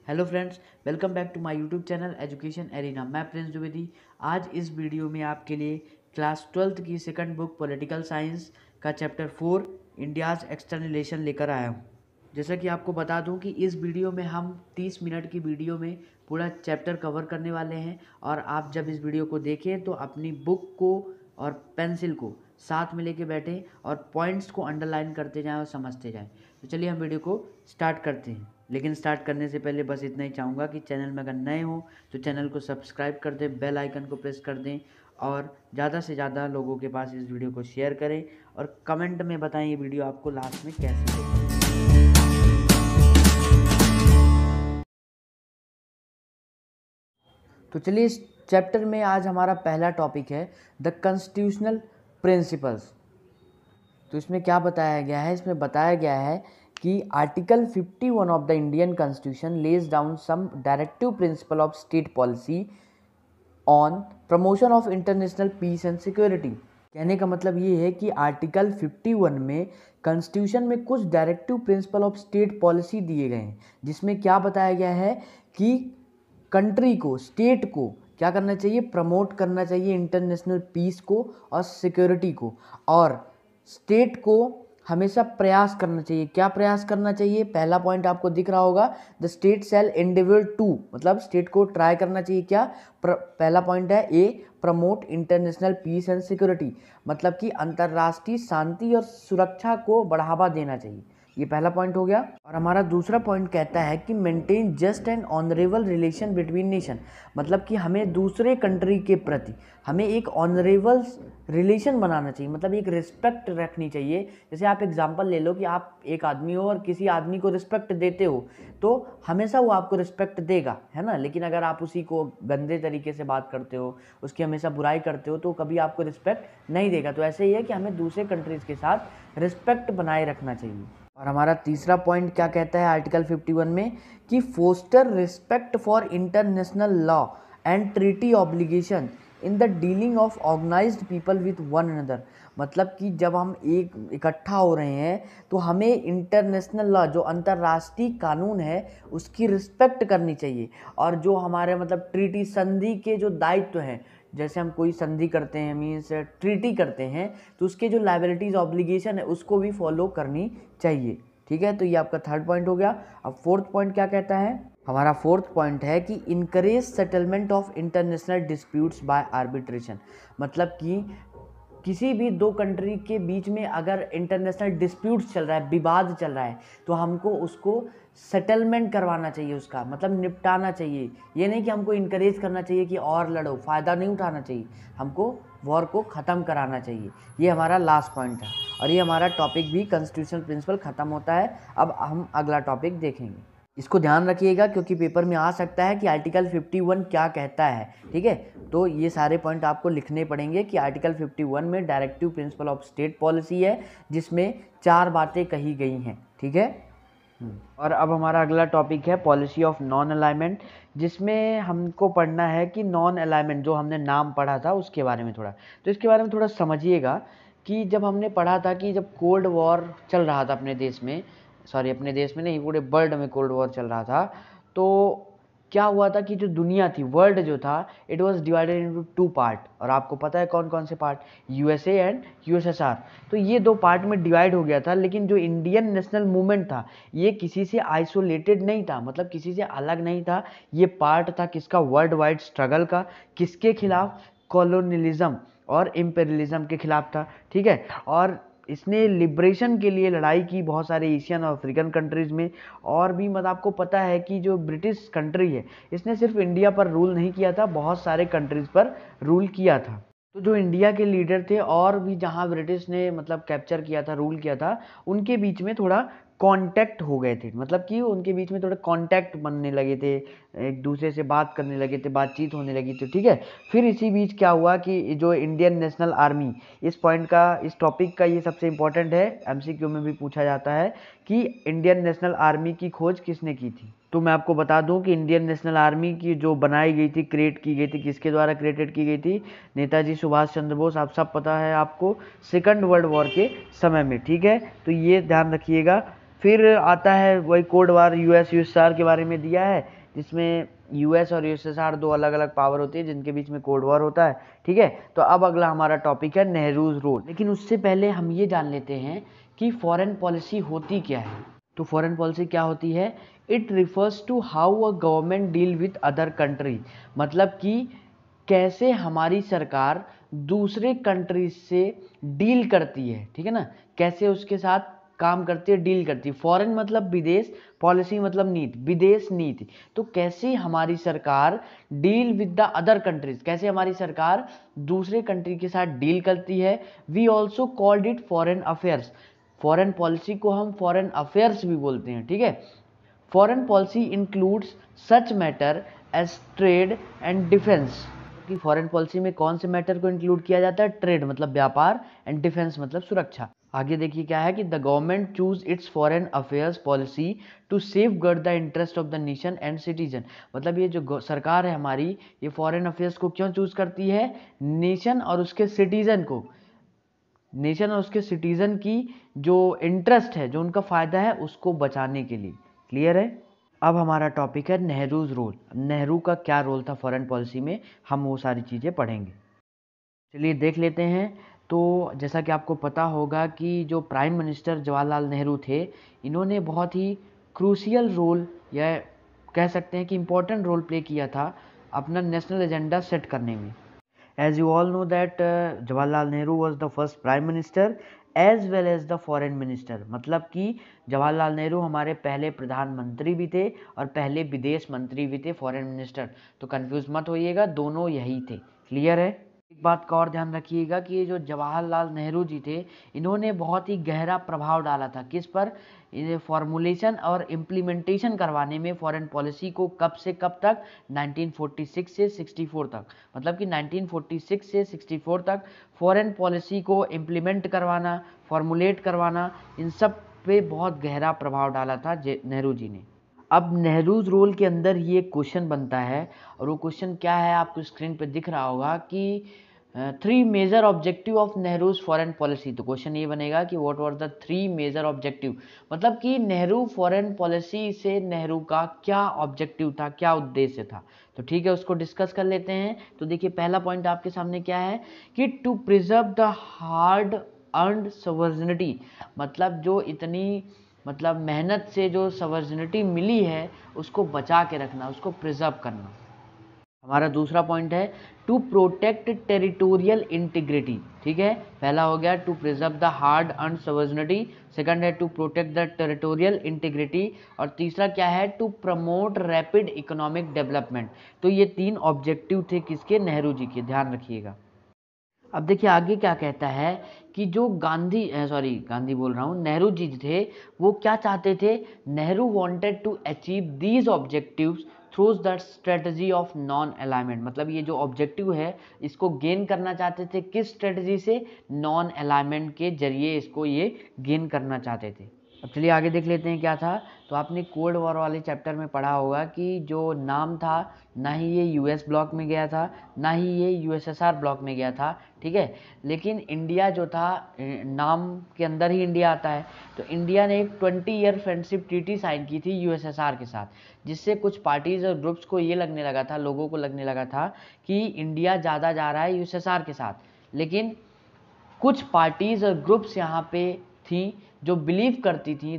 Hello friends, welcome back to my YouTube channel education arena. मैं प्रिंस द्विवेदी। आज इस video में आपके लिए क्लास 12th की सेकंड बुक पॉलिटिकल साइंस का चैप्टर 4 इंडियाज़ एक्सटर्नल रिलेशन लेकर आया हूँ। जैसा कि आपको बता दूं कि इस वीडियो में हम 30 मिनट की वीडियो में पूरा चैप्टर कवर करने वाले हैं और आप जब इस वीडियो को देखें तो अपनी बुक को और पेंसिल को साथ में लेके बैठें और पॉइंट्स को अंडरलाइन करते जाएं और समझते जाएं। तो चलिए हम वीडियो को स्टार्ट करते हैं। लेकिन स्टार्ट करने से पहले बस इतना ही चाहूँगा कि चैनल में अगर नए हो तो चैनल को सब्सक्राइब कर दें, बेल आइकन को प्रेस कर दें और ज़्यादा से ज़्यादा लोगों के पास इस वीडियो को शेयर करें और कमेंट में बताएं ये वीडियो आपको लास्ट में कैसी लगी। तो चलिए इस चैप्टर में आज हमारा पहला टॉपिक है द कॉन्स्टिट्यूशनल प्रिंसिपल्स। तो इसमें क्या बताया गया है? इसमें बताया गया है कि article 51 of the Indian constitution lays down some directive principle of state policy on promotion of international peace and security. कहने का मतलब ये है कि आर्टिकल 51 में कॉन्स्टिट्यूशन में कुछ directive principle of state policy दिए गए हैं, जिसमें क्या बताया गया है कि कंट्री को, स्टेट को क्या करना चाहिए? प्रमोट करना चाहिए इंटरनेशनल पीस को और सिक्योरिटी को, और स्टेट को हमेशा प्रयास करना चाहिए। क्या प्रयास करना चाहिए? पहला पॉइंट आपको दिख रहा होगा, the state shall endeavour to, मतलब स्टेट को ट्राई करना चाहिए क्या? पहला पॉइंट है A, promote international peace and security, मतलब कि अंतर्राष्ट्रीय शांति और सुरक्षा को बढ़ावा देना चाहिए। ये पहला पॉइंट हो गया। और हमारा दूसरा पॉइंट कहता है कि maintain just and honourable relation between nation, मतलब कि हमें दूसरे कंट्री के प्रति हमें एक ऑनरेबल रिलेशन बनाना चाहिए, मतलब एक रिस्पेक्ट रखनी चाहिए। जैसे आप एग्जांपल ले लो कि आप एक आदमी हो और किसी आदमी को रिस्पेक्ट देते हो तो हमेशा वो आपको रिस्पेक्ट देगा, है ना। लेकिन अगर आप उसी को गंदे तरीके से बात करते हो, उसकी हमेशा बुराई करते हो, तो कभी आपको रिस्पेक्ट नहीं देगा। तो ऐसे ही है कि हमें दूसरे कंट्रीज़ के साथ रिस्पेक्ट बनाए रखना चाहिए। और हमारा तीसरा पॉइंट क्या कहता है आर्टिकल 51 में कि foster respect for international law and treaty obligation in the dealing of organised people with one another, मतलब कि जब हम एक इकट्ठा हो रहे हैं तो हमें इंटरनेशनल लॉ, जो अंतर्राष्ट्रीय कानून है, उसकी रिस्पेक्ट करनी चाहिए। और जो हमारे मतलब ट्रीटी, संधि के जो दायित्व हैं, जैसे हम कोई संधि करते हैं, मीन्स ट्रीटी करते हैं, तो उसके जो लायबिलिटीज़, ऑब्लिगेशन है, उसको भी फॉलो करनी चाहिए। ठीक है, तो ये आपका थर्ड पॉइंट हो गया। अब फोर्थ पॉइंट क्या कहता है? हमारा फोर्थ पॉइंट है कि encourage settlement of international disputes by arbitration, मतलब कि किसी भी दो कंट्री के बीच में अगर इंटरनेशनल डिस्प्यूट्स चल रहा है, विवाद चल रहा है, तो हमको उसको सेटलमेंट करवाना चाहिए, उसका मतलब निपटाना चाहिए। ये नहीं कि हमको इनकरेज करना चाहिए कि और लड़ो, फ़ायदा नहीं उठाना चाहिए, हमको वॉर को ख़त्म कराना चाहिए। ये हमारा लास्ट पॉइंट है और ये हमारा टॉपिक भी कॉन्स्टिट्यूशनल प्रिंसिपल ख़त्म होता है। अब हम अगला टॉपिक देखेंगे। इसको ध्यान रखिएगा क्योंकि पेपर में आ सकता है कि आर्टिकल 51 क्या कहता है। ठीक है, तो ये सारे पॉइंट आपको लिखने पड़ेंगे कि आर्टिकल 51 में directive principle of state policy है, जिसमें 4 बातें कही गई हैं। ठीक है, और अब हमारा अगला टॉपिक है पॉलिसी ऑफ नॉन अलाइनमेंट, जिसमें हमको पढ़ना है कि नॉन अलाइनमेंट, जो हमने नाम पढ़ा था उसके बारे में थोड़ा, तो इसके बारे में थोड़ा समझिएगा कि जब हमने पढ़ा था कि जब कोल्ड वॉर चल रहा था अपने देश में, सॉरी अपने देश में नहीं, पूरे वर्ल्ड में कोल्ड वॉर चल रहा था, तो क्या हुआ था कि जो दुनिया थी, वर्ल्ड जो था, it was divided into 2 part. और आपको पता है कौन कौन से पार्ट? USA and USSR. तो ये 2 पार्ट में डिवाइड हो गया था। लेकिन जो इंडियन नेशनल मूवमेंट था, ये किसी से आइसोलेटेड नहीं था, मतलब किसी से अलग नहीं था। ये पार्ट था किसका? वर्ल्ड वाइड स्ट्रगल का। किसके खिलाफ? कॉलोनियलिज्म और इम्पेरियलिज्म के खिलाफ था। ठीक है, और इसने लिबरेशन के लिए लड़ाई की बहुत सारे एशियन और अफ्रीकन कंट्रीज़ में। और भी मतलब आपको पता है कि जो ब्रिटिश कंट्री है, इसने सिर्फ इंडिया पर रूल नहीं किया था, बहुत सारे कंट्रीज़ पर रूल किया था। तो जो इंडिया के लीडर थे और भी जहाँ ब्रिटिश ने मतलब कैप्चर किया था, रूल किया था, उनके बीच में थोड़ा कांटेक्ट हो गए थे, मतलब कि उनके बीच में थोड़े कांटेक्ट बनने लगे थे, एक दूसरे से बात करने लगे थे, बातचीत होने लगी थी। ठीक है, फिर इसी बीच क्या हुआ कि जो इंडियन नेशनल आर्मी, इस पॉइंट का, इस टॉपिक का ये सबसे इम्पोर्टेंट है, एमसीक्यू में भी पूछा जाता है कि इंडियन नेशनल आर्मी की खोज किसने की थी। तो मैं आपको बता दूं कि इंडियन नेशनल आर्मी की जो बनाई गई थी, क्रिएट की गई थी, किसके द्वारा क्रिएटेड की गई थी? नेताजी सुभाष चंद्र बोस। आप सब पता है आपको, सेकंड वर्ल्ड वॉर के समय में। ठीक है, तो ये ध्यान रखिएगा। फिर आता है वही कोल्ड वार, यूएस यूएसएसआर के बारे में दिया है, जिसमें यूएस और यूएसएसआर दो अलग अलग पावर होती है जिनके बीच में कोल्ड वॉर होता है। ठीक है, तो अब अगला हमारा टॉपिक है नेहरूज रोल। लेकिन उससे पहले हम ये जान लेते हैं कि फॉरेन पॉलिसी होती क्या है। तो फॉरेन पॉलिसी क्या होती है? It refers to how a government deal with other countries, मतलब कि कैसे हमारी सरकार दूसरे कंट्रीज से डील करती है। ठीक है ना, कैसे उसके साथ काम करती है, डील करती है। फॉरेन मतलब विदेश, पॉलिसी मतलब नीति, विदेश नीति। तो कैसे हमारी सरकार deal with the other countries, कैसे हमारी सरकार दूसरे कंट्री के साथ डील करती है। We also called it foreign affairs. Foreign policy को हम फॉरेन अफेयर्स भी बोलते हैं। ठीक है, foreign policy includes such matter as trade and defence. कि फॉरेन पॉलिसी में कौन से मैटर को इंक्लूड किया जाता है? ट्रेड मतलब व्यापार, एंड डिफेंस मतलब सुरक्षा। आगे देखिए क्या है कि the government choose its foreign affairs policy to safeguard the interest of the nation and citizen. मतलब ये जो सरकार है हमारी, ये फॉरेन अफेयर्स को क्यों चूज करती है? नेशन और उसके सिटीजन को, नेशन और उसके सिटीजन की जो इंटरेस्ट है, जो उनका फायदा है, उसको बचाने के लिए। क्लियर है? अब हमारा टॉपिक है नेहरूज रोल। नेहरू का क्या रोल था फॉरेन पॉलिसी में, हम वो सारी चीज़ें पढ़ेंगे। चलिए देख लेते हैं। तो जैसा कि आपको पता होगा कि जो प्राइम मिनिस्टर जवाहरलाल नेहरू थे, इन्होंने बहुत ही क्रूशियल रोल, या कह सकते हैं कि इम्पोर्टेंट रोल प्ले किया था अपना नेशनल एजेंडा सेट करने में। As you all know that Jawaharlal Nehru was the first prime minister as well as the foreign minister। मतलब कि जवाहरलाल नेहरू हमारे पहले प्रधानमंत्री भी थे और पहले विदेश मंत्री भी थे, फॉरेन मिनिस्टर। तो कंफ्यूज मत होइएगा, दोनों यही थे। क्लियर है? एक बात का और ध्यान रखिएगा कि ये जो जवाहरलाल नेहरू जी थे, इन्होंने बहुत ही गहरा प्रभाव डाला था किस पर? फॉर्मुलेशन और इम्प्लीमेंटेशन करवाने में फॉरेन पॉलिसी को। कब से कब तक? 1946 से 64 तक। मतलब कि 1946 से 64 तक फॉरेन पॉलिसी को इम्प्लीमेंट करवाना, फॉर्मुलेट करवाना, इन सब पे बहुत गहरा प्रभाव डाला था नेहरू जी ने। अब नेहरूज रोल के अंदर ये क्वेश्चन बनता है, और वो क्वेश्चन क्या है आपको स्क्रीन पे दिख रहा होगा कि 3 major objective of Nehru's foreign policy. तो क्वेश्चन ये बनेगा कि what were the 3 major objective, मतलब कि नेहरू फॉरेन पॉलिसी से नेहरू का क्या ऑब्जेक्टिव था, क्या उद्देश्य था। तो ठीक है, उसको डिस्कस कर लेते हैं। तो देखिए पहला पॉइंट आपके सामने क्या है कि to preserve the hard earned sovereignty, मतलब जो इतनी मतलब मेहनत से जो सवर्जिनिटी मिली है उसको बचा के रखना, उसको प्रिजर्व करना। हमारा दूसरा पॉइंट है टू प्रोटेक्ट टेरिटोरियल इंटीग्रिटी। ठीक है, पहला हो गया to preserve the hard earned sovereignty, second है to protect the territorial integrity, और तीसरा क्या है? To promote rapid economic development. तो ये 3 ऑब्जेक्टिव थे किसके? नेहरू जी के, ध्यान रखिएगा। अब देखिए आगे क्या कहता है कि जो गांधी बोल रहा हूँ, नेहरू जी थे, वो क्या चाहते थे? Nehru wanted to achieve these objectives through the strategy of non alignment. मतलब ये जो ऑब्जेक्टिव है इसको गेन करना चाहते थे किस स्ट्रेटजी से? नॉन अलाइनमेंट के जरिए इसको ये गेन करना चाहते थे। अब चलिए आगे देख लेते हैं क्या था। तो आपने कोल्ड वॉर वाले चैप्टर में पढ़ा होगा कि जो नाम था, ना ही ये यूएस ब्लॉक में गया था, ना ही ये यूएसएसआर ब्लॉक में गया था। ठीक है, लेकिन इंडिया जो था, नाम के अंदर ही इंडिया आता है, तो इंडिया ने एक 20 ईयर फ्रेंडशिप ट्रीटी साइन की थी यूएसएसआर के साथ, जिससे कुछ पार्टीज और ग्रुप्स को ये लगने लगा था, लोगों को लगने लगा था कि इंडिया ज़्यादा जा रहा है यूएसएसआर के साथ। लेकिन कुछ पार्टीज और ग्रुप्स यहाँ पे थी जो बिलीव करती थी,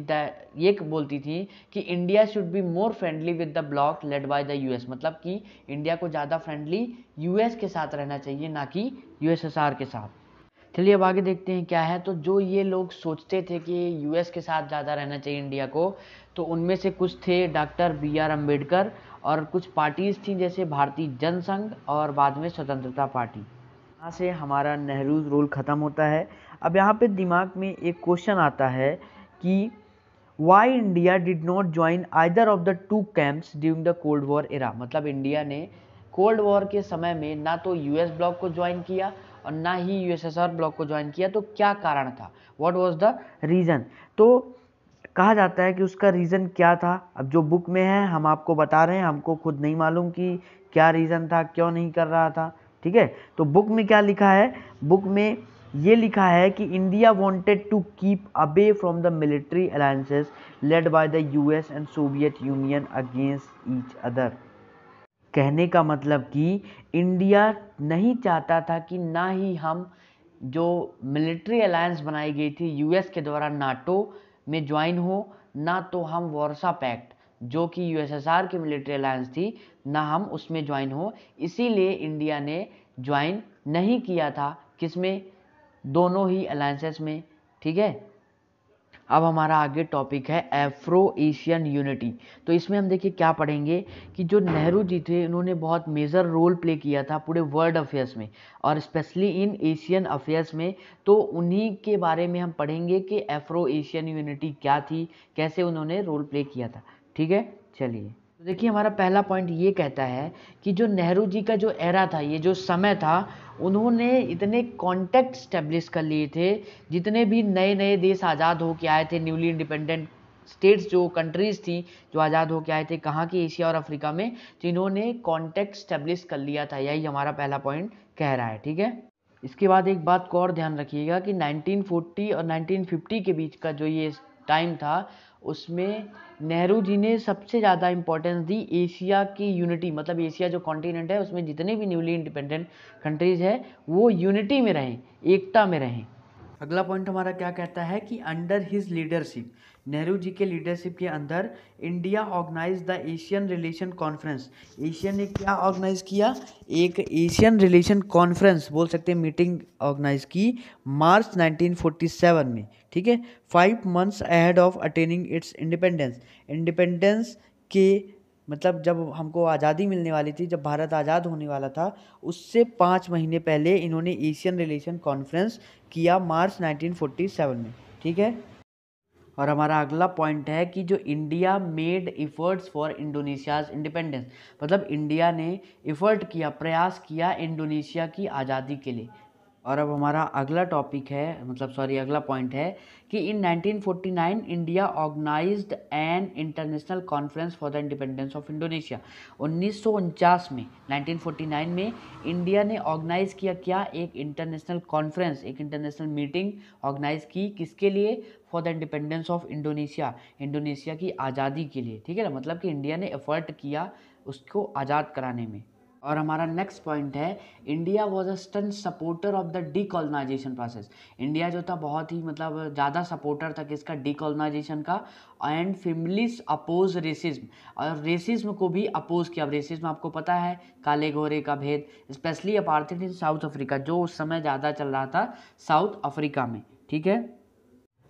ये बोलती थी कि India should be more friendly with the block lead by the US. मतलब कि इंडिया को ज़्यादा फ्रेंडली यूएस के साथ रहना चाहिए, ना कि यूएसएसआर के साथ। चलिए अब आगे देखते हैं क्या है। तो जो ये लोग सोचते थे कि यूएस के साथ ज़्यादा रहना चाहिए इंडिया को, तो उनमें से कुछ थे डॉक्टर BR अम्बेडकर, और कुछ पार्टीज थी जैसे भारतीय जनसंघ और बाद में स्वतंत्रता पार्टी। यहाँ से हमारा नेहरूज रोल ख़त्म होता है। अब यहाँ पे दिमाग में एक क्वेश्चन आता है कि why India did not join either of the two camps during the cold war era. मतलब इंडिया ने कोल्ड वॉर के समय में ना तो यूएस ब्लॉक को ज्वाइन किया और ना ही यूएसएसआर ब्लॉक को ज्वाइन किया। तो क्या कारण था? What was the reason? तो कहा जाता है कि उसका रीज़न क्या था। अब जो बुक में है हम आपको बता रहे हैं, हमको खुद नहीं मालूम कि क्या रीज़न था, क्यों नहीं कर रहा था। ठीक है, तो बुक में क्या लिखा है? बुक में ये लिखा है कि India wanted to keep away from the military alliances led by the US and Soviet Union against each other. कहने का मतलब कि इंडिया नहीं चाहता था कि ना ही हम जो मिलिट्री अलायंस बनाई गई थी यूएस के द्वारा नाटो में ज्वाइन हो, ना तो हम वार्सा पैक्ट जो कि यूएसएसआर की मिलिट्री अलायंस थी ना हम उसमें ज्वाइन हो। इसीलिए इंडिया ने ज्वाइन नहीं किया था किसमें, दोनों ही अलायंसेस में। ठीक है, अब हमारा आगे टॉपिक है एफ्रो एशियन यूनिटी। तो इसमें हम देखिए क्या पढ़ेंगे कि जो नेहरू जी थे उन्होंने बहुत मेजर रोल प्ले किया था पूरे वर्ल्ड अफेयर्स में और स्पेशली इन एशियन अफेयर्स में। तो उन्हीं के बारे में हम पढ़ेंगे कि एफ्रो एशियन यूनिटी क्या थी, कैसे उन्होंने रोल प्ले किया था। ठीक है, चलिए तो देखिए हमारा पहला पॉइंट ये कहता है कि जो नेहरू जी का जो एरा था, ये जो समय था, उन्होंने इतने कॉन्टैक्ट स्टेब्लिश कर लिए थे। जितने भी नए नए देश आज़ाद होके आए थे, न्यूली इंडिपेंडेंट स्टेट्स जो कंट्रीज़ थी जो आज़ाद होके आए थे, कहाँ की, एशिया और अफ्रीका में, तो इन्होंने कॉन्टैक्ट स्टेब्लिश कर लिया था। यही हमारा पहला पॉइंट कह रहा है। ठीक है, इसके बाद एक बात को और ध्यान रखिएगा कि 1940 और 1950 के बीच का जो ये टाइम था उसमें नेहरू जी ने सबसे ज़्यादा इंपॉर्टेंस दी एशिया की यूनिटी, मतलब एशिया जो कॉन्टिनेंट है उसमें जितने भी न्यूली इंडिपेंडेंट कंट्रीज़ है वो यूनिटी में रहें, एकता में रहें। अगला पॉइंट हमारा क्या कहता है कि under his leadership, Nehru ji के लीडरशिप के अंदर India organise the Asian relation conference. Asia ने क्या ऑर्गेनाइज किया, एक एशियन रिलेशन कॉन्फ्रेंस बोल सकते हैं, मीटिंग ऑर्गेनाइज की मार्च 1947 में। ठीक है, 5 months ahead of attaining it's independence. Independence के मतलब जब हमको आज़ादी मिलने वाली थी, जब भारत आज़ाद होने वाला था, उससे 5 महीने पहले इन्होंने एशियन रिलेशन कॉन्फ्रेंस किया मार्च 1947 में। ठीक है, और हमारा अगला पॉइंट है कि जो India made efforts for Indonesia's independence, मतलब इंडिया ने इफ़र्ट किया, प्रयास किया इंडोनेशिया की आज़ादी के लिए। और अब हमारा अगला टॉपिक है, मतलब सॉरी अगला पॉइंट है कि in 1949 India organised an international conference for the independence of Indonesia. 1949 में, 1949 में इंडिया ने ऑर्गेनाइज किया क्या, एक इंटरनेशनल कॉन्फ्रेंस, एक इंटरनेशनल मीटिंग ऑर्गेनाइज की, किसके लिए, for the independence of Indonesia, Indonesia की आज़ादी के लिए। ठीक है ना, मतलब कि इंडिया ने एफर्ट किया उसको आज़ाद कराने में। और हमारा नेक्स्ट पॉइंट है India was a staunch supporter of the decolonisation process. India जो था बहुत ही मतलब ज़्यादा सपोर्टर था किसका, डीकॉलोनाइजेशन का। एंड फिमलिस अपोज रेसिज्म, और रेसिज्म को भी अपोज किया। रेसिज्म आपको पता है, काले गोरे का भेद, स्पेशली अपार्थाइड इन साउथ अफ्रीका, जो उस समय ज़्यादा चल रहा था साउथ अफ्रीका में। ठीक है,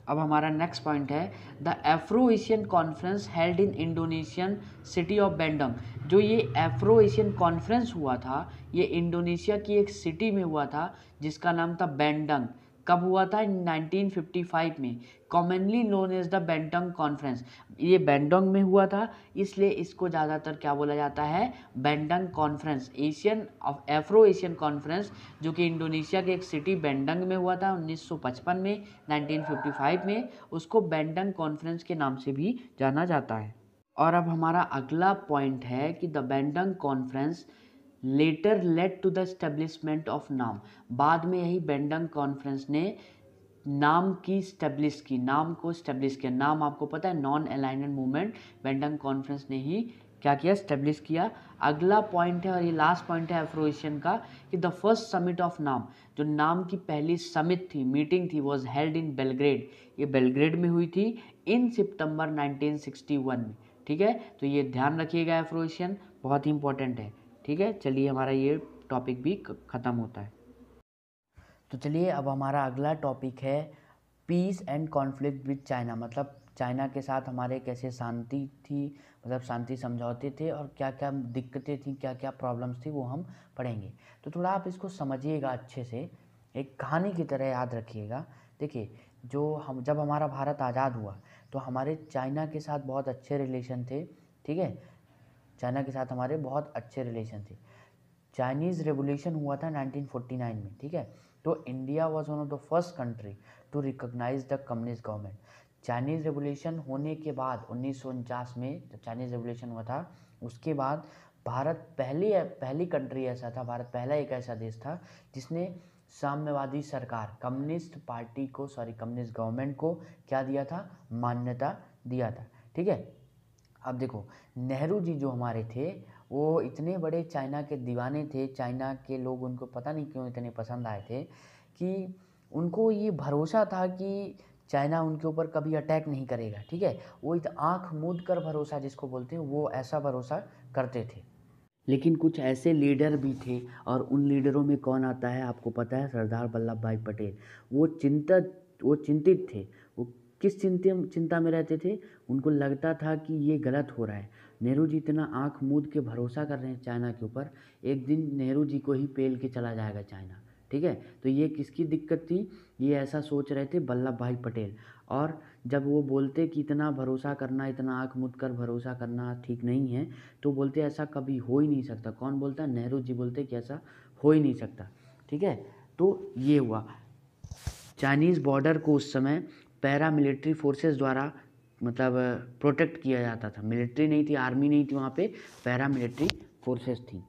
अब हमारा नेक्स्ट पॉइंट है the Afro Asian conference held in Indonesian city of Bandung. जो ये एफ्रो एशियन कॉन्फ्रेंस हुआ था ये इंडोनेशिया की एक सिटी में हुआ था जिसका नाम था बैंडंग। कब हुआ था, 1955 में, commonly known as the Bandung conference. ये बैंडंग में हुआ था इसलिए इसको ज़्यादातर क्या बोला जाता है, Bandung conference, Asian Afro Asian conference, जो कि इंडोनेशिया के एक सिटी बैंडंग में हुआ था 1955 में, 1955 में, उसको बैंडंग कॉन्फ्रेंस के नाम से भी जाना जाता है। और अब हमारा अगला पॉइंट है कि the Bandung conference later led to the establishment of NAM. बाद में यही बैंडंग कॉन्फ्रेंस ने नाम की स्टेब्लिश की, नाम को स्टेब्लिश किया। नाम आपको पता है, नॉन अलाइनमेंट मूवमेंट, बैंडंग कॉन्फ्रेंस ने ही क्या किया, स्टेब्लिश किया। अगला पॉइंट है और ये लास्ट पॉइंट है एफ्रो एशियन का कि द फर्स्ट समिट ऑफ नाम, जो नाम की पहली समिट थी, मीटिंग थी, वॉज हेल्ड इन बेलग्रेड। ये बेलग्रेड में हुई थी इन सितंबर 1961 में। ठीक है, तो ये ध्यान रखिएगा, एफ्रो एशियन बहुत ही इंपॉर्टेंट है। ठीक है, चलिए हमारा ये टॉपिक भी ख़त्म होता है। तो चलिए अब हमारा अगला टॉपिक है peace and conflict with China, मतलब चाइना के साथ हमारे कैसे शांति थी, मतलब शांति समझौते थे और क्या क्या दिक्कतें थी, क्या क्या प्रॉब्लम्स थी, वो हम पढ़ेंगे। तो थोड़ा आप इसको समझिएगा अच्छे से, एक कहानी की तरह याद रखिएगा। देखिए, जब हमारा भारत आज़ाद हुआ तो हमारे चाइना के साथ बहुत अच्छे रिलेशन थे। ठीक है, चाइना के साथ हमारे बहुत अच्छे रिलेशन थे। चाइनीज़ रेवोल्यूशन हुआ था 1949 में। ठीक है, तो India was one of the first country to recognise the communist government. Chinese revolution होने के बाद 1949 में जब चाइनीज़ रेवोल्यूशन हुआ था, उसके बाद भारत पहली कंट्री ऐसा था, भारत पहला एक ऐसा देश था जिसने साम्यवादी सरकार, कम्युनिस्ट पार्टी को, कम्युनिस्ट गवर्नमेंट को क्या दिया था, मान्यता दिया था। ठीक है, अब देखो नेहरू जी जो हमारे थे वो इतने बड़े चाइना के दीवाने थे, चाइना के लोग उनको पता नहीं क्यों इतने पसंद आए थे कि उनको ये भरोसा था कि चाइना उनके ऊपर कभी अटैक नहीं करेगा। ठीक है, वो आँख मूंद कर भरोसा जिसको बोलते हैं, वो ऐसा भरोसा करते थे। लेकिन कुछ ऐसे लीडर भी थे, और उन लीडरों में कौन आता है आपको पता है, सरदार वल्लभ भाई पटेल। वो चिंतित थे। वो किस चिंता में रहते थे, उनको लगता था कि ये गलत हो रहा है। नेहरू जी इतना आंख मूंद के भरोसा कर रहे हैं चाइना के ऊपर, एक दिन नेहरू जी को ही पेल के चला जाएगा चाइना। ठीक है, तो ये किसकी दिक्कत थी, ये ऐसा सोच रहे थे वल्लभ भाई पटेल। और जब वो बोलते कि इतना भरोसा करना, इतना आँख मूंद कर भरोसा करना ठीक नहीं है, तो बोलते ऐसा कभी हो ही नहीं सकता। कौन बोलता, नेहरू जी बोलते कि ऐसा हो ही नहीं सकता। ठीक है, तो ये हुआ। चाइनीज़ बॉर्डर को उस समय पैरा मिलिट्री फोर्सेस द्वारा मतलब प्रोटेक्ट किया जाता था। मिलिट्री नहीं थी, आर्मी नहीं थी वहाँ पे, पैरा मिलिट्री फोर्सेस थी।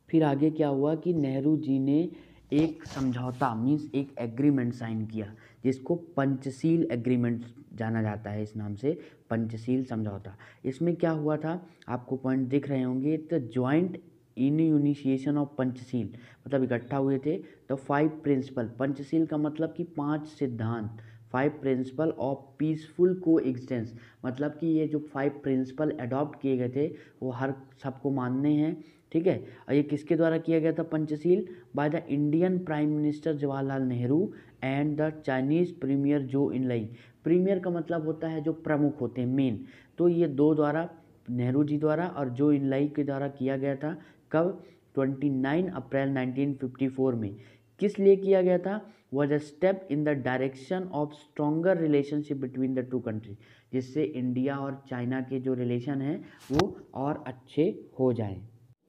फिर आगे क्या हुआ कि नेहरू जी ने एक समझौता मीन्स एक एग्रीमेंट साइन किया, जिसको पंचशील एग्रीमेंट जाना जाता है, इस नाम से पंचशील समझौता। इसमें क्या हुआ था, आपको पॉइंट दिख रहे होंगे, तो ज्वाइंट इनिशिएशन ऑफ पंचशील, मतलब इकट्ठा हुए थे। तो 5 प्रिंसिपल, पंचशील का मतलब कि 5 सिद्धांत, 5 प्रिंसिपल ऑफ पीसफुल को एग्जिस्टेंस, मतलब कि ये जो 5 प्रिंसिपल अडॉप्ट किए गए थे वो हर सबको मानने हैं। ठीक है, और ये किसके द्वारा किया गया था Panchsheel, by the Indian prime minister Jawaharlal Nehru and the Chinese premier Zhou Enlai. Premiere का मतलब होता है जो प्रमुख होते हैं, मेन। तो ये दो द्वारा, नेहरू जी द्वारा और जो इनलई के द्वारा किया गया था। कब, 29 अप्रैल 1954 में। किस लिए किया गया था, was a step in the direction of stronger relationship between the two country, जिससे इंडिया और चाइना के जो रिलेशन हैं वो और अच्छे हो जाएं।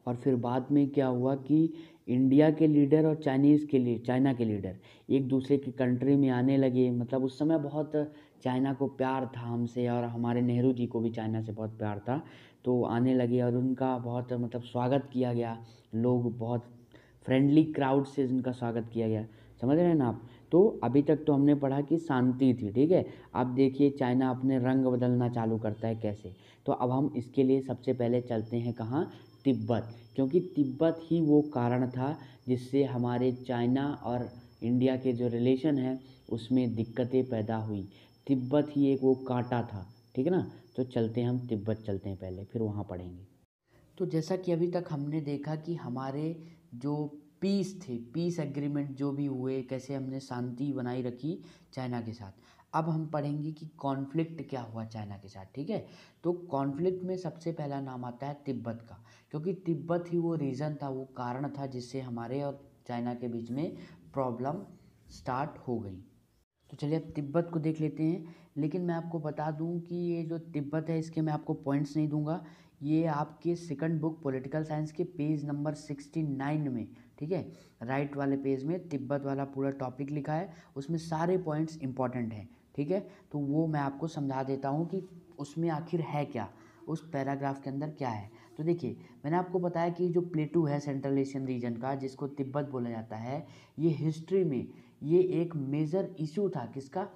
और फिर बाद में क्या हुआ कि इंडिया के लीडर और चाइना के लीडर एक दूसरे की कंट्री में आने लगे। मतलब उस समय बहुत चाइना को प्यार था हमसे, और हमारे नेहरू जी को भी चाइना से बहुत प्यार था। तो आने लगे और उनका बहुत मतलब स्वागत किया गया, लोग बहुत फ्रेंडली क्राउड से उनका स्वागत किया गया। समझ रहे हैं ना आप। तो अभी तक तो हमने पढ़ा कि शांति थी। ठीक है, अब देखिए चाइना अपने रंग बदलना चालू करता है कैसे। तो अब हम इसके लिए सबसे पहले चलते हैं कहाँ, तिब्बत, क्योंकि तिब्बत ही वो कारण था जिससे हमारे चाइना और इंडिया के जो रिलेशन हैं उसमें दिक्कतें पैदा हुई। तिब्बत ही एक वो कांटा था। ठीक है ना, तो चलते हैं हम तिब्बत चलते हैं पहले, फिर वहाँ पढ़ेंगे। तो जैसा कि अभी तक हमने देखा कि हमारे जो पीस एग्रीमेंट जो भी हुए, कैसे हमने शांति बनाई रखी चाइना के साथ। अब हम पढ़ेंगे कि कॉन्फ्लिक्ट क्या हुआ चाइना के साथ। ठीक है, तो कॉन्फ्लिक्ट में सबसे पहला नाम आता है तिब्बत का, क्योंकि तिब्बत ही वो रीज़न था, वो कारण था जिससे हमारे और चाइना के बीच में प्रॉब्लम स्टार्ट हो गई। तो चलिए अब तिब्बत को देख लेते हैं। लेकिन मैं आपको बता दूं कि ये जो तिब्बत है इसके मैं आपको पॉइंट्स नहीं दूंगा, ये आपके सेकंड बुक पॉलिटिकल साइंस के पेज नंबर 69 में, ठीक है, राइट वाले पेज में तिब्बत वाला पूरा टॉपिक लिखा है, उसमें सारे पॉइंट्स इंपॉर्टेंट हैं। ठीक है, तो वो मैं आपको समझा देता हूँ कि उसमें आखिर है क्या, उस पैराग्राफ के अंदर क्या है। तो देखिए मैंने आपको बताया कि जो प्लेटू है सेंट्रल एशियन रीजन का, जिसको तिब्बत बोला जाता है, ये हिस्ट्री में ये एक मेजर इशू था। किसका,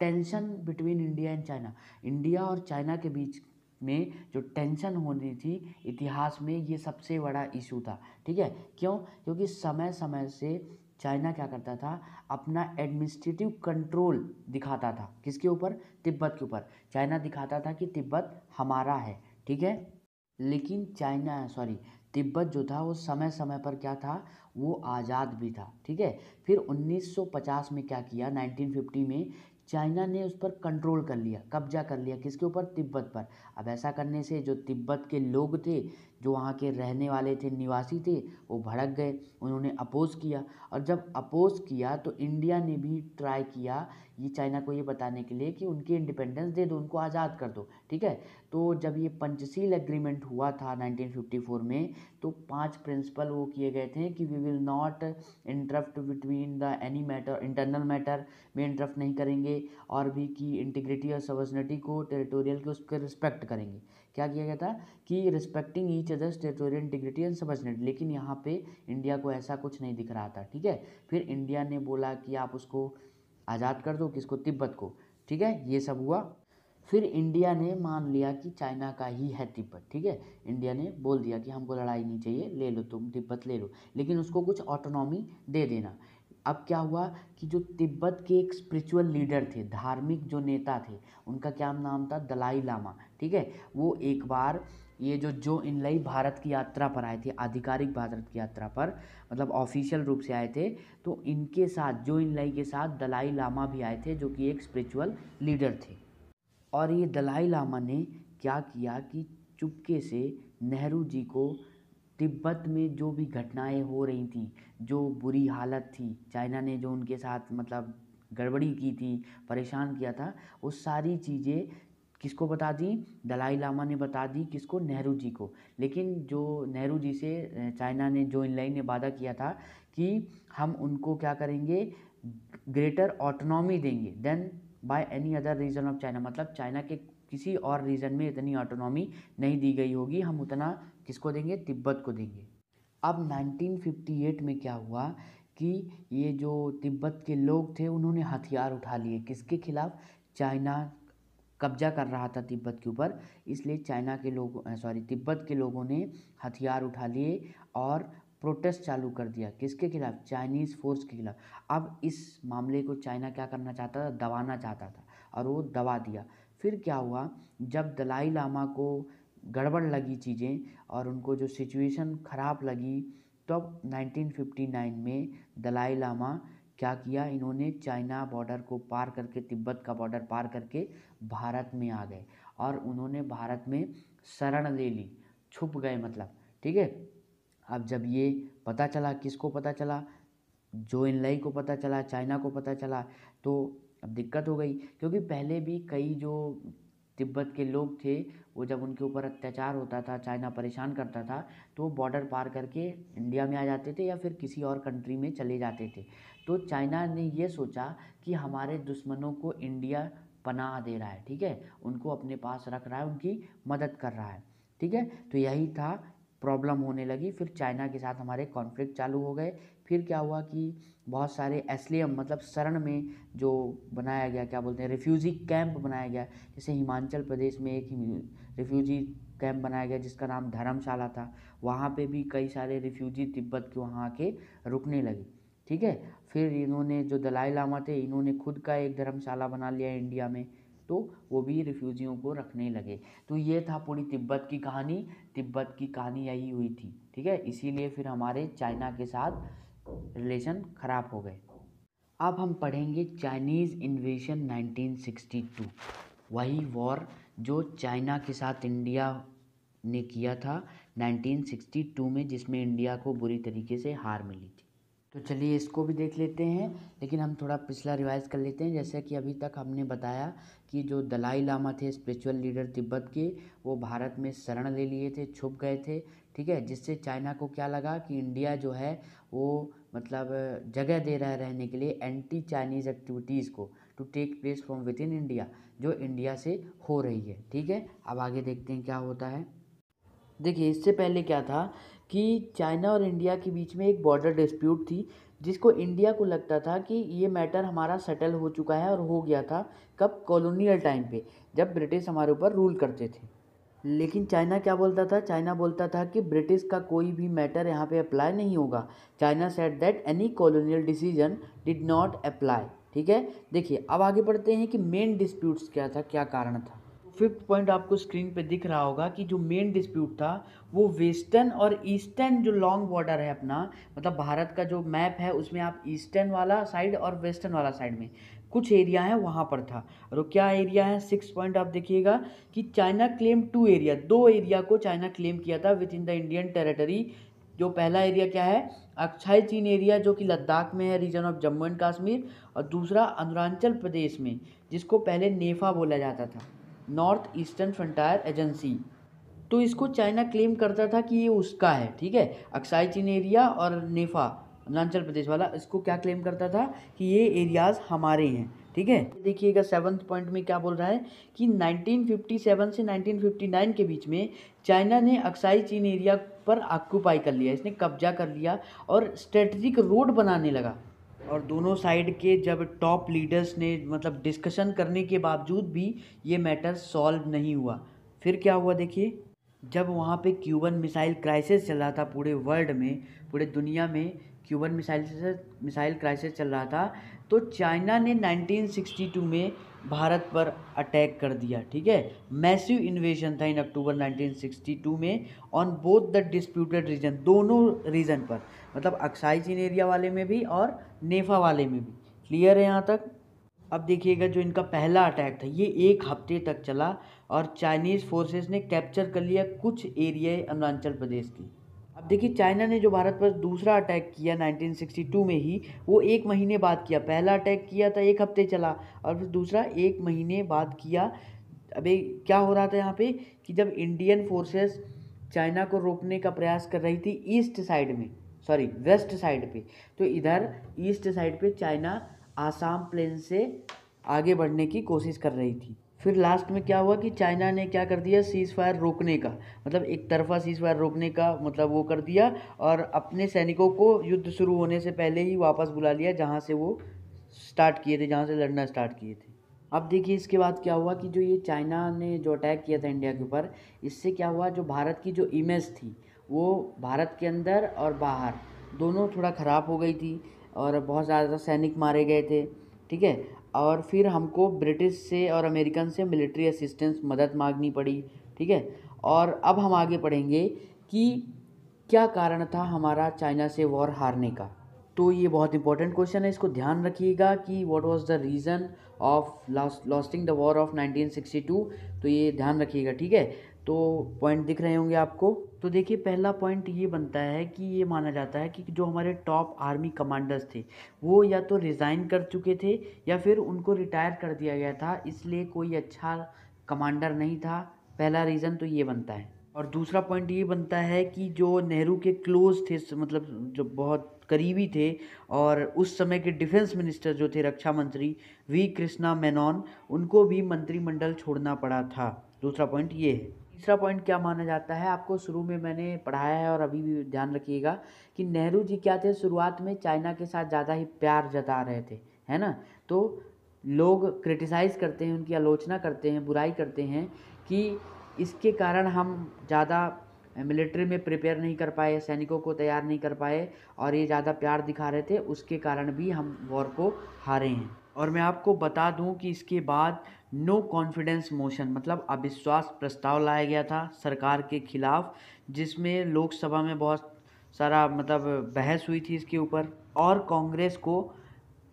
tension between India and China, India और चाइना के बीच में जो टेंशन होनी थी इतिहास में, ये सबसे बड़ा इशू था। ठीक है, क्यों, क्योंकि समय समय से चाइना क्या करता था, अपना एडमिनिस्ट्रेटिव कंट्रोल दिखाता था, किसके ऊपर, तिब्बत के ऊपर। चाइना दिखाता था कि तिब्बत हमारा है। ठीक है, लेकिन तिब्बत जो था वो समय समय पर क्या था, वो आज़ाद भी था। ठीक है, फिर 1950 में क्या किया, 1950 में चाइना ने उस पर कंट्रोल कर लिया, कब्जा कर लिया, किसके ऊपर, तिब्बत पर। अब ऐसा करने से जो तिब्बत के लोग थे, जो वहाँ के रहने वाले थे, निवासी थे, वो भड़क गए, उन्होंने अपोज़ किया। और जब अपोज़ किया तो इंडिया ने भी ट्राई किया ये चाइना को ये बताने के लिए कि उनकी इंडिपेंडेंस दे दो, उनको आज़ाद कर दो। ठीक है, तो जब ये पंचशील एग्रीमेंट हुआ था 1954 में, तो 5 प्रिंसिपल वो किए गए थे कि we will not interrupt between the any matter, internal matter में इंटरप्ट नहीं करेंगे, और भी कि इंटीग्रिटी और सवर्निटी को, टेरिटोरियल के उसके रिस्पेक्ट करेंगे। क्या किया गया था कि respecting each others territorial integrity and subordinate, लेकिन यहाँ पे इंडिया को ऐसा कुछ नहीं दिख रहा था, ठीक है। फिर इंडिया ने बोला कि आप उसको आज़ाद कर दो, किसको, तिब्बत को, ठीक है, ये सब हुआ। फिर इंडिया ने मान लिया कि चाइना का ही है तिब्बत, ठीक है। इंडिया ने बोल दिया कि हमको लड़ाई नहीं चाहिए, ले लो तुम तिब्बत ले लो, लेकिन उसको कुछ ऑटोनॉमी दे देना। अब क्या हुआ कि जो तिब्बत के एक स्पिरिचुअल लीडर थे, धार्मिक जो नेता थे, उनका क्या नाम था, दलाई लामा, ठीक है। वो एक बार ये जो इनलई भारत की यात्रा पर आए थे, आधिकारिक भारत की यात्रा पर, मतलब ऑफिशियल रूप से आए थे, तो इनके साथ जो इनलई के साथ दलाई लामा भी आए थे, जो कि एक स्पिरिचुअल लीडर थे। और ये दलाई लामा ने क्या किया कि चुपके से नेहरू जी को तिब्बत में जो भी घटनाएं हो रही थी, जो बुरी हालत थी, चाइना ने जो उनके साथ मतलब गड़बड़ी की थी, परेशान किया था, वो सारी चीज़ें किसको बता दी, दलाई लामा ने बता दी, किसको, नेहरू जी को। लेकिन जो नेहरू जी से चाइना ने, जो इनलाइन ने वादा किया था कि हम उनको क्या करेंगे, ग्रेटर ऑटोनॉमी देंगे then by any other region of China, मतलब चाइना के किसी और रीजन में इतनी ऑटोनॉमी नहीं दी गई होगी, हम उतना किसको देंगे, तिब्बत को देंगे। अब 1958 में क्या हुआ कि ये जो तिब्बत के लोग थे उन्होंने हथियार उठा लिए, किसके खिलाफ, चाइना कब्जा कर रहा था तिब्बत के ऊपर, इसलिए चाइना के लोग तिब्बत के लोगों ने हथियार उठा लिए और प्रोटेस्ट चालू कर दिया, किसके खिलाफ, चाइनीज़ फोर्स के खिलाफ। अब इस मामले को चाइना क्या करना चाहता था, दबाना चाहता था, और वो दबा दिया। फिर क्या हुआ, जब दलाई लामा को गड़बड़ लगी चीज़ें और उनको जो सिचुएशन ख़राब लगी, तब 1959 में दलाई लामा क्या किया, इन्होंने चाइना बॉर्डर को पार करके, तिब्बत का बॉर्डर पार करके भारत में आ गए और उन्होंने भारत में शरण ले ली, छुप गए मतलब, ठीक है। अब जब ये पता चला, किसको पता चला, जो इनलई को पता चला, चाइना को पता चला, तो अब दिक्कत हो गई, क्योंकि पहले भी कई जो तिब्बत के लोग थे, वो जब उनके ऊपर अत्याचार होता था, चाइना परेशान करता था, तो वो बॉर्डर पार करके इंडिया में आ जाते थे या फिर किसी और कंट्री में चले जाते थे। तो चाइना ने ये सोचा कि हमारे दुश्मनों को इंडिया पनाह दे रहा है, ठीक है, उनको अपने पास रख रहा है, उनकी मदद कर रहा है, ठीक है। तो यही था, प्रॉब्लम होने लगी, फिर चाइना के साथ हमारे कॉन्फ्लिक्ट चालू हो गए। फिर क्या हुआ कि बहुत सारे एस्लियम मतलब शरण में जो बनाया गया, क्या बोलते हैं, रिफ्यूजी कैंप बनाया गया, जैसे हिमाचल प्रदेश में एक रिफ्यूजी कैंप बनाया गया जिसका नाम धर्मशाला था, वहाँ पे भी कई सारे रिफ्यूजी तिब्बत के वहाँ आके रुकने लगे, ठीक है। फिर इन्होंने, जो दलाई लामा थे, इन्होंने खुद का एक धर्मशाला बना लिया इंडिया में, तो वो भी रिफ्यूजियों को रखने लगे। तो ये था पूरी तिब्बत की कहानी, तिब्बत की कहानी यही हुई थी, ठीक है। इसीलिए फिर हमारे चाइना के साथ रिलेशन ख़राब हो गए। अब हम पढ़ेंगे चाइनीज़ इन्वेशन 1962, वही वॉर जो चाइना के साथ इंडिया ने किया था 1962 में, जिसमें इंडिया को बुरी तरीके से हार मिली थी। तो चलिए इसको भी देख लेते हैं, लेकिन हम थोड़ा पिछला रिवाइज कर लेते हैं। जैसे कि अभी तक हमने बताया कि जो दलाई लामा थे, स्पिरिचुअल लीडर तिब्बत के, वो भारत में शरण ले लिए थे, छुप गए थे, ठीक है। जिससे चाइना को क्या लगा कि इंडिया जो है वो मतलब जगह दे रहा है रहने के लिए एंटी चाइनीज़ एक्टिविटीज़ को, to take place from within India इंडिया, जो इंडिया से हो रही है, ठीक है। अब आगे देखते हैं क्या होता है। देखिए, इससे पहले क्या था कि चाइना और इंडिया के बीच में एक बॉर्डर डिस्प्यूट थी, जिसको इंडिया को लगता था कि ये मैटर हमारा सेटल हो चुका है, और हो गया था कब, कॉलोनियल टाइम पे, जब ब्रिटिश हमारे ऊपर रूल करते थे। लेकिन चाइना क्या बोलता था, चाइना बोलता था कि ब्रिटिश का कोई भी मैटर यहाँ पे अप्लाई नहीं होगा। China said that any colonial decision did not apply, ठीक है। देखिए अब आगे बढ़ते हैं कि मेन डिस्प्यूट्स क्या था, क्या कारण था। फिफ्थ पॉइंट आपको स्क्रीन पे दिख रहा होगा कि जो मेन डिस्प्यूट था वो वेस्टर्न और ईस्टर्न जो लॉन्ग बॉर्डर है अपना, मतलब भारत का जो मैप है उसमें आप ईस्टर्न वाला साइड और वेस्टर्न वाला साइड में कुछ एरिया है वहाँ पर था। और वो क्या एरिया है, 6 पॉइंट आप देखिएगा कि चाइना क्लेम 2 एरिया, 2 एरिया को चाइना क्लेम किया था with in the Indian territory. जो पहला एरिया क्या है, अक्साई चीन एरिया, जो कि लद्दाख में है, region of Jammu and Kashmir, और दूसरा अरुणाचल प्रदेश में, जिसको पहले नेफा बोला जाता था, नॉर्थ ईस्टर्न फ्रंटायर एजेंसी। तो इसको चाइना क्लेम करता था कि ये उसका है, ठीक है। अक्साई चीन एरिया और नेफा अरुणाचल प्रदेश वाला, इसको क्या क्लेम करता था कि ये एरियाज़ हमारे हैं, ठीक है। देखिएगा 7th पॉइंट में क्या बोल रहा है कि 1957 से 1959 के बीच में चाइना ने अक्साई चीन एरिया पर ऑक्यूपाई कर लिया, इसने कब्जा कर लिया और स्ट्रेटजिक रोड बनाने लगा। और दोनों साइड के जब टॉप लीडर्स ने मतलब डिस्कशन करने के बावजूद भी ये मैटर सॉल्व नहीं हुआ। फिर क्या हुआ देखिए, जब वहाँ पे क्यूबन मिसाइल क्राइसिस चल रहा था पूरे वर्ल्ड में, पूरे दुनिया में क्यूबन मिसाइल क्राइसिस चल रहा था, तो चाइना ने 1962 में भारत पर अटैक कर दिया। ठीक है, मैसिव इन्वेजन था इन अक्टूबर 1962 में on both the disputed region, दोनों रीजन पर, मतलब अक्साई चीन एरिया वाले में भी और नेफा वाले में भी। क्लियर है यहाँ तक? अब देखिएगा जो इनका पहला अटैक था ये 1 हफ्ते तक चला और चाइनीज़ फोर्सेस ने कैप्चर कर लिया कुछ एरिया अरुणाचल प्रदेश की। अब देखिए चाइना ने जो भारत पर दूसरा अटैक किया 1962 में ही, वो 1 महीने बाद किया। पहला अटैक किया था 1 हफ्ते चला और फिर दूसरा 1 महीने बाद किया। अभी क्या हो रहा था यहाँ पे कि जब इंडियन फोर्सेस चाइना को रोकने का प्रयास कर रही थी ईस्ट साइड में, सॉरी वेस्ट साइड पे, तो इधर ईस्ट साइड पे चाइना आसाम प्लेन से आगे बढ़ने की कोशिश कर रही थी। फिर लास्ट में क्या हुआ कि चाइना ने क्या कर दिया, सीज़ फायर रोकने का, मतलब एक तरफा सीज़ फायर रोकने का मतलब वो कर दिया और अपने सैनिकों को युद्ध शुरू होने से पहले ही वापस बुला लिया जहाँ से वो स्टार्ट किए थे, जहाँ से लड़ना स्टार्ट किए थे। अब देखिए इसके बाद क्या हुआ कि जो ये चाइना ने जो अटैक किया था इंडिया के ऊपर, इससे क्या हुआ, जो भारत की जो इमेज थी वो भारत के अंदर और बाहर दोनों थोड़ा ख़राब हो गई थी और बहुत ज़्यादा सैनिक मारे गए थे। ठीक है, और फिर हमको ब्रिटिश से और अमेरिकन से मिलिट्री असिस्टेंस मदद मांगनी पड़ी। ठीक है, और अब हम आगे पढ़ेंगे कि क्या कारण था हमारा चाइना से वॉर हारने का। तो ये बहुत इंपॉर्टेंट क्वेश्चन है, इसको ध्यान रखिएगा कि what was the reason of losing the war of 1962। तो ये ध्यान रखिएगा। ठीक है, तो पॉइंट दिख रहे होंगे आपको। तो देखिए पहला पॉइंट ये बनता है कि ये माना जाता है कि जो हमारे टॉप आर्मी कमांडर्स थे वो या तो रिज़ाइन कर चुके थे या फिर उनको रिटायर कर दिया गया था, इसलिए कोई अच्छा कमांडर नहीं था। पहला रीज़न तो ये बनता है। और दूसरा पॉइंट ये बनता है कि जो नेहरू के क्लोज थे, मतलब जो बहुत करीबी थे, और उस समय के डिफेंस मिनिस्टर जो थे, रक्षा मंत्री वी कृष्णा मेनन, उनको भी मंत्रिमंडल छोड़ना पड़ा था। दूसरा पॉइंट ये है। तीसरा पॉइंट क्या माना जाता है, आपको शुरू में मैंने पढ़ाया है और अभी भी ध्यान रखिएगा कि नेहरू जी क्या थे, शुरुआत में चाइना के साथ ज़्यादा ही प्यार जता रहे थे, है ना। तो लोग क्रिटिसाइज़ करते हैं, उनकी आलोचना करते हैं, बुराई करते हैं कि इसके कारण हम ज़्यादा मिलिट्री में प्रिपेयर नहीं कर पाए, सैनिकों को तैयार नहीं कर पाए और ये ज़्यादा प्यार दिखा रहे थे, उसके कारण भी हम वॉर को हारे हैं। और मैं आपको बता दूं कि इसके बाद नो कॉन्फिडेंस मोशन, मतलब अविश्वास प्रस्ताव लाया गया था सरकार के खिलाफ, जिसमें लोकसभा में बहुत सारा मतलब बहस हुई थी इसके ऊपर, और कांग्रेस को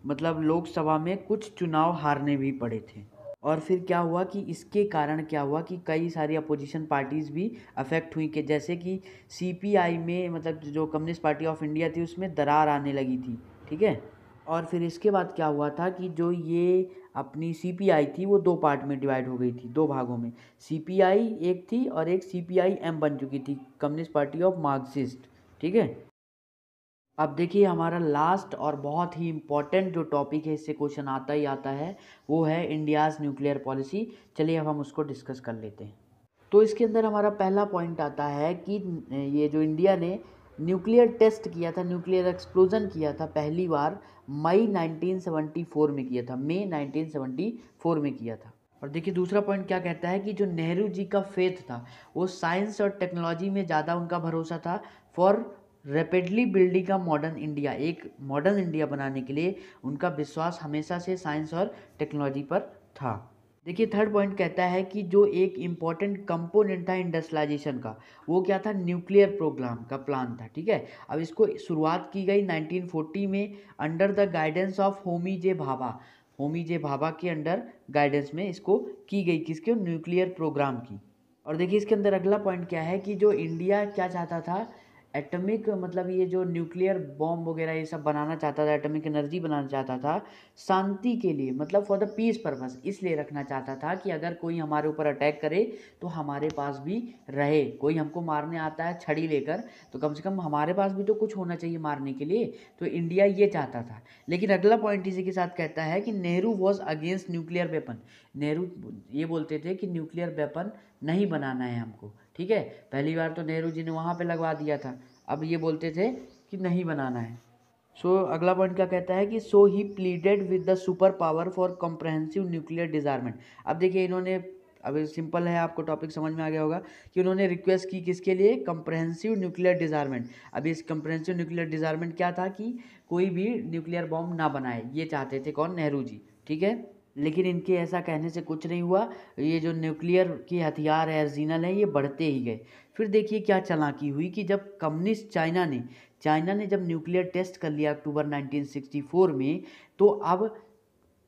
मतलब लोकसभा में कुछ चुनाव हारने भी पड़े थे। और फिर क्या हुआ कि इसके कारण क्या हुआ कि कई सारी अपोजिशन पार्टीज़ भी अफेक्ट हुई, कि जैसे कि सीपीआई में, मतलब जो कम्युनिस्ट पार्टी ऑफ इंडिया थी, उसमें दरार आने लगी थी। ठीक है, और फिर इसके बाद क्या हुआ था कि जो ये अपनी सीपीआई थी वो 2 पार्ट में डिवाइड हो गई थी, 2 भागों में। सीपीआई एक थी और एक सीपीआई एम बन चुकी थी, कम्युनिस्ट पार्टी ऑफ मार्क्सिस्ट। ठीक है, अब देखिए हमारा लास्ट और बहुत ही इम्पॉर्टेंट जो टॉपिक है, इससे क्वेश्चन आता ही आता है, वो है इंडियाज़ न्यूक्लियर पॉलिसी। चलिए अब हम उसको डिस्कस कर लेते हैं। तो इसके अंदर हमारा पहला पॉइंट आता है कि ये जो इंडिया ने न्यूक्लियर टेस्ट किया था, न्यूक्लियर एक्सप्लोजन किया था, पहली बार मई 1974 में किया था, मई 1974 में किया था। और देखिए दूसरा पॉइंट क्या कहता है कि जो नेहरू जी का फेथ था वो साइंस और टेक्नोलॉजी में ज़्यादा उनका भरोसा था, फॉर रैपिडली बिल्डिंग का मॉडर्न इंडिया, एक मॉडर्न इंडिया बनाने के लिए उनका विश्वास हमेशा से साइंस और टेक्नोलॉजी पर था। देखिए थर्ड पॉइंट कहता है कि जो एक इम्पॉर्टेंट कंपोनेंट था इंडस्ट्रियलाइजेशन का, वो क्या था, न्यूक्लियर प्रोग्राम का प्लान था। ठीक है, अब इसको शुरुआत की गई 1940 में under the guidance of Homi J Bhabha, Homi J Bhabha के अंडर गाइडेंस में इसको की गई, किसके, न्यूक्लियर प्रोग्राम की। और देखिए इसके अंदर अगला पॉइंट क्या है कि जो इंडिया क्या चाहता था, एटॉमिक मतलब ये जो न्यूक्लियर बॉम्ब वगैरह ये सब बनाना चाहता था, एटॉमिक एनर्जी बनाना चाहता था शांति के लिए, मतलब फॉर द पीस पर्पस, इसलिए रखना चाहता था कि अगर कोई हमारे ऊपर अटैक करे तो हमारे पास भी रहे। कोई हमको मारने आता है छड़ी लेकर तो कम से कम हमारे पास भी तो कुछ होना चाहिए मारने के लिए। तो इंडिया ये चाहता था। लेकिन अगला पॉइंट इसी के साथ कहता है कि Nehru was against nuclear weapon. Nehru ये बोलते थे कि न्यूक्लियर वेपन नहीं बनाना है हमको, ठीक है। पहली बार तो नेहरू जी ने वहाँ पे लगवा दिया था, अब ये बोलते थे कि नहीं बनाना है। सो अगला पॉइंट क्या कहता है कि so he pleaded with the super power for comprehensive nuclear disarmament. अब देखिए इन्होंने, अब सिंपल है, आपको टॉपिक समझ में आ गया होगा कि उन्होंने रिक्वेस्ट की किसके लिए, कॉम्प्रहेंसिव न्यूक्लियर डिजार्मेंट। अब इस कॉम्प्रहेंसिव न्यूक्लियर डिजार्मेंट क्या था कि कोई भी न्यूक्लियर बॉम्ब ना बनाए, ये चाहते थे कौन, नेहरू जी, ठीक है। लेकिन इनके ऐसा कहने से कुछ नहीं हुआ, ये जो न्यूक्लियर के हथियार है, आर्सेनल है, ये बढ़ते ही गए। फिर देखिए क्या चालाकी हुई कि जब कम्युनिस्ट चाइना ने जब न्यूक्लियर टेस्ट कर लिया अक्टूबर 1964 में, तो अब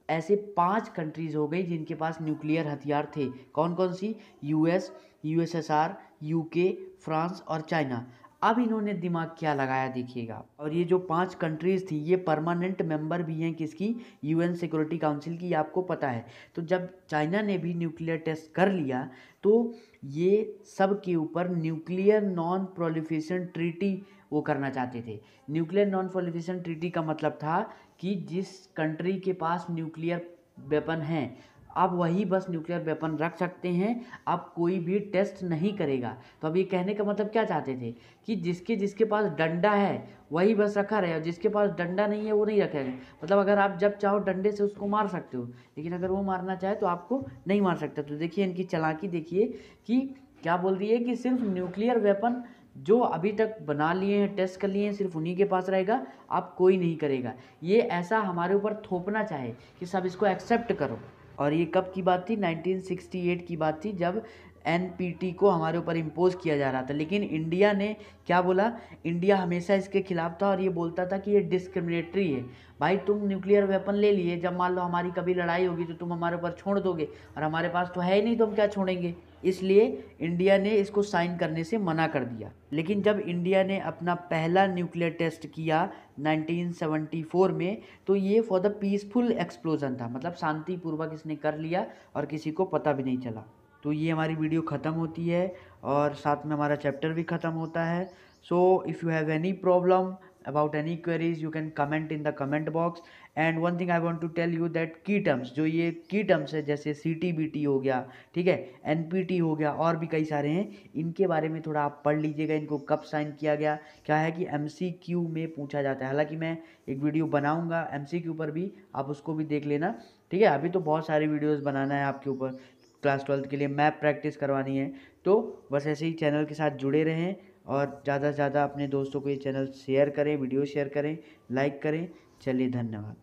ऐसे 5 कंट्रीज़ हो गई जिनके पास न्यूक्लियर हथियार थे। कौन कौन सी, यूएस, यूएसएसआर, यूके, फ्रांस और चाइना। अब इन्होंने दिमाग क्या लगाया देखिएगा, और ये जो 5 कंट्रीज़ थी ये परमानेंट मेंबर भी हैं किसकी, यूएन सिक्योरिटी काउंसिल की, आपको पता है। तो जब चाइना ने भी न्यूक्लियर टेस्ट कर लिया तो ये सब के ऊपर न्यूक्लियर नॉन प्रोलिफरेशन ट्रीटी वो करना चाहते थे। न्यूक्लियर नॉन प्रोलिफरेशन ट्रीटी का मतलब था कि जिस कंट्री के पास न्यूक्लियर वेपन है अब वही बस न्यूक्लियर वेपन रख सकते हैं, अब कोई भी टेस्ट नहीं करेगा। तो अब ये कहने का मतलब क्या चाहते थे कि जिसके पास डंडा है वही बस रखा रहे, और जिसके पास डंडा नहीं है वो नहीं रखेगा। मतलब अगर आप जब चाहो डंडे से उसको मार सकते हो, लेकिन अगर वो मारना चाहे तो आपको नहीं मार सकता। तो देखिए इनकी चालाकी देखिए कि क्या बोल रही है कि सिर्फ न्यूक्लियर वेपन जो अभी तक बना लिए हैं, टेस्ट कर लिए हैं, सिर्फ उन्हीं के पास रहेगा, अब कोई नहीं करेगा। ये ऐसा हमारे ऊपर थोपना चाहे कि सब इसको एक्सेप्ट करो। और ये कब की बात थी, 1968 की बात थी, जब एनपीटी को हमारे ऊपर इम्पोज किया जा रहा था। लेकिन इंडिया ने क्या बोला, इंडिया हमेशा इसके खिलाफ था और ये बोलता था कि ये डिस्क्रिमिनेटरी है। भाई तुम न्यूक्लियर वेपन ले लिए, जब मान लो हमारी कभी लड़ाई होगी तो तुम हमारे ऊपर छोड़ दोगे, और हमारे पास तो है ही नहीं तो हम क्या छोड़ेंगे। इसलिए इंडिया ने इसको साइन करने से मना कर दिया। लेकिन जब इंडिया ने अपना पहला न्यूक्लियर टेस्ट किया 1974 में, तो ये फॉर द पीसफुल एक्सप्लोजन था, मतलब शांतिपूर्वक इसने कर लिया और किसी को पता भी नहीं चला। तो ये हमारी वीडियो ख़त्म होती है और साथ में हमारा चैप्टर भी ख़त्म होता है। So if you have any problem about any queries you can comment in the comment box. And one thing I want to tell you that की टर्म्स, जो ये की टर्म्स है जैसे CTBT हो गया, ठीक है, NPT हो गया, और भी कई सारे हैं, इनके बारे में थोड़ा आप पढ़ लीजिएगा। इनको कब साइन किया गया, क्या है कि MCQ में पूछा जाता है। हालांकि मैं एक वीडियो बनाऊंगा MCQ पर भी, आप उसको भी देख लेना, ठीक है। अभी तो बहुत सारी वीडियोज़ बनाना है आपके ऊपर, क्लास 12th के लिए मैप प्रैक्टिस करवानी है। तो बस ऐसे ही चैनल के साथ जुड़े रहें और ज़्यादा से ज़्यादा अपने दोस्तों को ये चैनल शेयर करें, वीडियो शेयर करें, लाइक करें। चलिए धन्यवाद।